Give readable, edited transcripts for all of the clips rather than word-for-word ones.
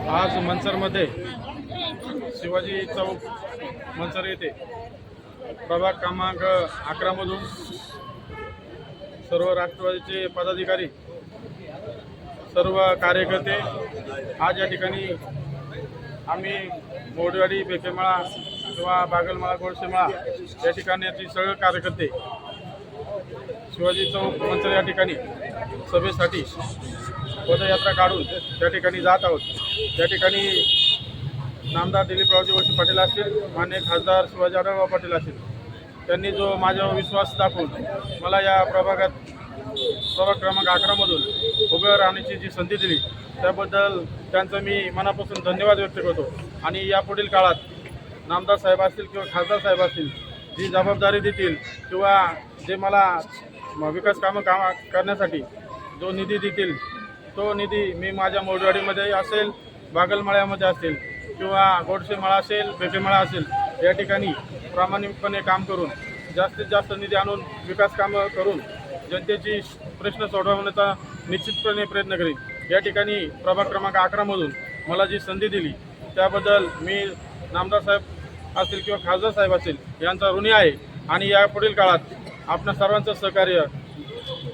आज मनसरमध्ये शिवाजी चौक मनसर येथे प्रभाग क्रमांक 11 मधून सर्व राष्ट्रवादीचे पदाधिकारी, सर्व कार्यकर्ते आज या ठिकाणी आम्ही मोडवाडी, बेकेमाळा किंवा बागलमाळा, गोडसेमाळा या ठिकाणी सर्व कार्यकर्ते शिवाजी चौक मनसर या ठिकाणी सभेसाठी पदयात्रा काढून त्या ठिकाणी जात आहोत। त्या ठिकाणी नामदार दिलीपरावजी वळसे पाटील असतील, माननीय खासदार शिवाजी आढळराव पाटील असतील, त्यांनी जो माझ्यावर विश्वास दाखवून मला या प्रभाग क्रमांक 11 मधून उभे राहण्याची जी संधी दिली त्याबद्दल त्यांचं मी मनापासून धन्यवाद व्यक्त करतो। आणि यापुढील काळात नामदार साहेब असतील किंवा खासदार साहेब असतील, जी जबाबदारी देतील किंवा जे मला विकास कामं करण्यासाठी जो निधी देतील तो निधी मी माझ्या मोडवाडीमध्ये असेल, बागलमाळ्यामध्ये असेल किंवा गोडसेमाळा असेल, बेकेमाळा असेल या ठिकाणी प्रामाणिकपणे काम करून जास्तीत जास्त निधी आणून विकास कामं करून जनतेची प्रश्न सोडवण्याचा निश्चितपणे प्रयत्न करीन। या ठिकाणी प्रभाग क्रमांक 11 मधून मला जी संधी दिली त्याबद्दल मी नामदार साहेब असतील किंवा खासदार साहेब असतील यांचा ऋणी आहे। आणि यापुढील काळात आपल्या सर्वांचं सहकार्य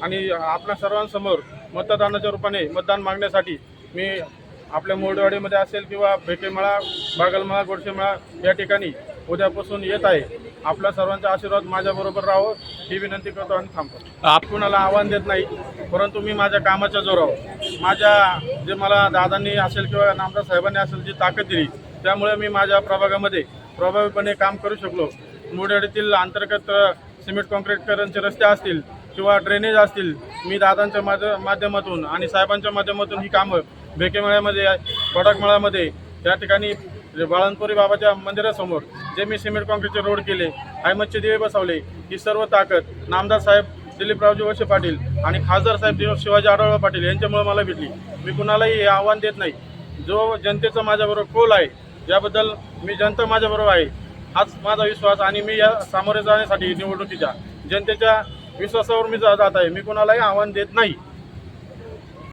आणि आपल्या सर्वांसमोर मतदानाच्या रूपाने मतदान मागण्यासाठी मी आपल्या मोडवाडीमध्ये असेल किंवा बेकेमाळा, बागलमाळा, गोडसेमाळा या ठिकाणी उद्यापासून येत आहे। आपल्या सर्वांचा आशीर्वाद माझ्याबरोबर राहावं ही विनंती करतो आणि थांबतो। आप कुणाला आव्हान देत नाही, परंतु मी माझ्या कामाच्या जोरावर माझ्या जे मला दादांनी असेल किंवा नामदार साहेबांनी असेल जी ताकद दिली त्यामुळे मी माझ्या प्रभागामध्ये प्रभावीपणे काम करू शकलो। मोडवाडीतील अंतर्गत सिमेंट कॉन्क्रीटकरणचे रस्ते असतील किंवा ड्रेनेज असतील, मी दादांच्या माध्यमातून आणि साहेबांच्या माध्यमातून ही कामं बेकेमाळ्यामध्ये, पडाकमाळ्यामध्ये या ठिकाणी बाळनपुरी बाबाच्या मंदिरासमोर जे मी सिमेंट कॉन्क्रीटचे रोड केले, हायमतचे दिवे बसवले, ही सर्व ताकद नामदार साहेब दिलीपरावजी वळसे पाटील आणि खासदार साहेब शिवाजी आढळराव पाटील यांच्यामुळे मला भेटली। मी कुणालाही हे आव्हान देत नाही। जो जनतेचा माझ्याबरोबर कौल आहे याबद्दल मी जनता माझ्याबरोबर आहे हाच माझा विश्वास आणि मी या सामोरे जाण्यासाठी निवडणुकीच्या जनतेच्या विश्वासावर मी जात आहे। मी कुणालाही आव्हान देत नाही।